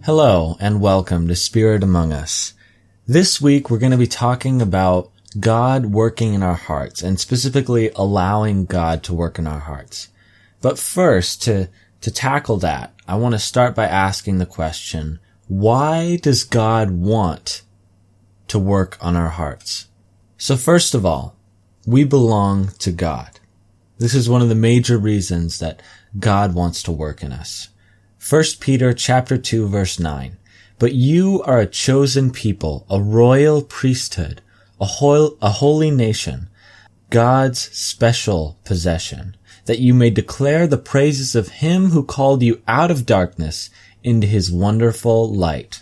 Hello and welcome to Spirit Among Us. This week we're going to be talking about God working in our hearts and specifically allowing God to work in our hearts. But first, to tackle that, I want to start by asking the question, why does God want to work on our hearts? So first of all, we belong to God. This is one of the major reasons that God wants to work in us. 1 Peter chapter 2 verse 9. But you are a chosen people, a royal priesthood, a holy nation, God's special possession, that you may declare the praises of him who called you out of darkness into his wonderful light.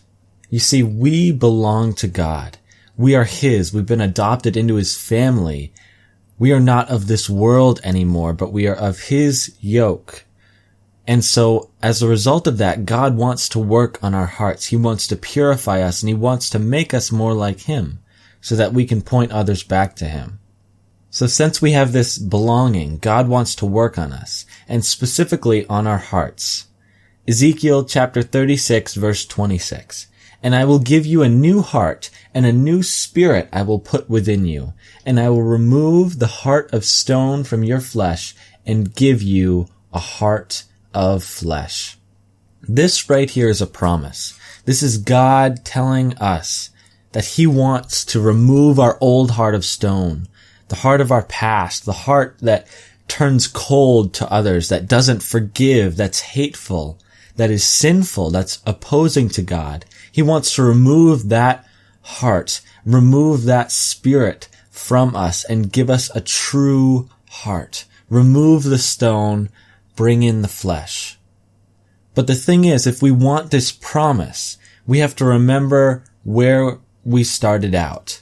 You see, we belong to God. We are his. We've been adopted into his family. We are not of this world anymore, but we are of his yoke. And so, as a result of that, God wants to work on our hearts. He wants to purify us, and he wants to make us more like him, so that we can point others back to him. So since we have this belonging, God wants to work on us, and specifically on our hearts. Ezekiel chapter 36 verse 26. And I will give you a new heart, and a new spirit I will put within you, and I will remove the heart of stone from your flesh, and give you a heart of flesh. This right here is a promise. This is God telling us that he wants to remove our old heart of stone, the heart of our past, the heart that turns cold to others, that doesn't forgive, that's hateful, that is sinful, that's opposing to God. He wants to remove that heart, remove that spirit from us and give us a true heart. Remove the stone, bring in the flesh. But the thing is, if we want this promise, we have to remember where we started out.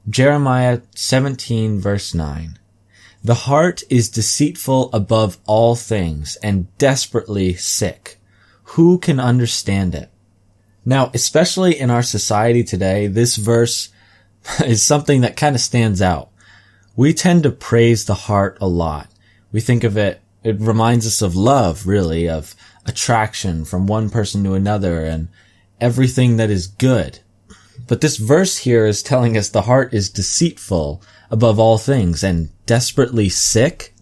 Jeremiah 17 verse 9. The heart is deceitful above all things and desperately sick. Who can understand it? Now, especially in our society today, this verse is something that kind of stands out. We tend to praise the heart a lot. We think of it reminds us of love, really, of attraction from one person to another and everything that is good. But this verse here is telling us the heart is deceitful above all things and desperately sick.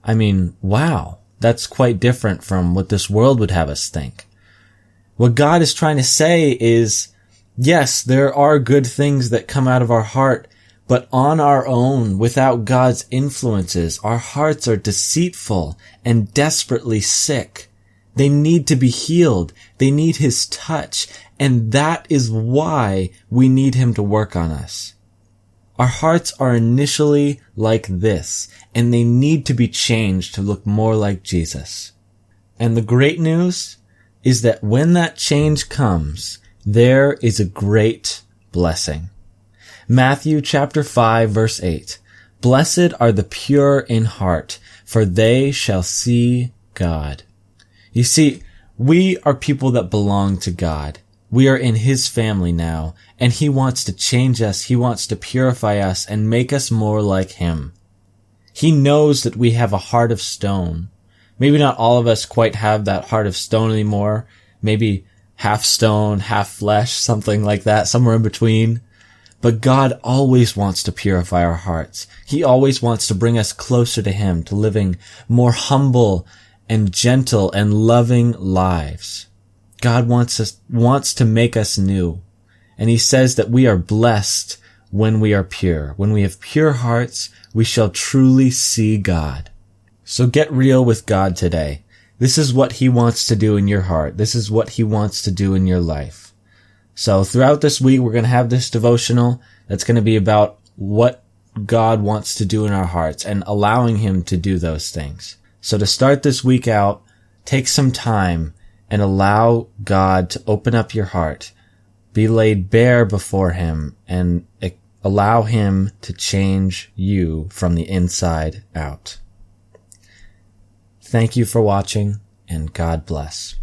I mean, wow, that's quite different from what this world would have us think. What God is trying to say is, yes, there are good things that come out of our heart, but on our own, without God's influences, our hearts are deceitful and desperately sick. They need to be healed. They need his touch. And that is why we need him to work on us. Our hearts are initially like this, and they need to be changed to look more like Jesus. And the great news is that when that change comes, there is a great blessing. Matthew chapter 5 verse 8. Blessed are the pure in heart, for they shall see God. You see, we are people that belong to God. We are in his family now, and he wants to change us. He wants to purify us and make us more like him. He knows that we have a heart of stone. Maybe not all of us quite have that heart of stone anymore. Maybe half stone, half flesh, something like that, somewhere in between. But God always wants to purify our hearts. He always wants to bring us closer to him, to living more humble and gentle and loving lives. God wants to make us new. And he says that we are blessed when we are pure. When we have pure hearts, we shall truly see God. So get real with God today. This is what he wants to do in your heart. This is what he wants to do in your life. So throughout this week, we're going to have this devotional that's going to be about what God wants to do in our hearts and allowing him to do those things. So to start this week out, take some time and allow God to open up your heart, be laid bare before him, and allow him to change you from the inside out. Thank you for watching, and God bless.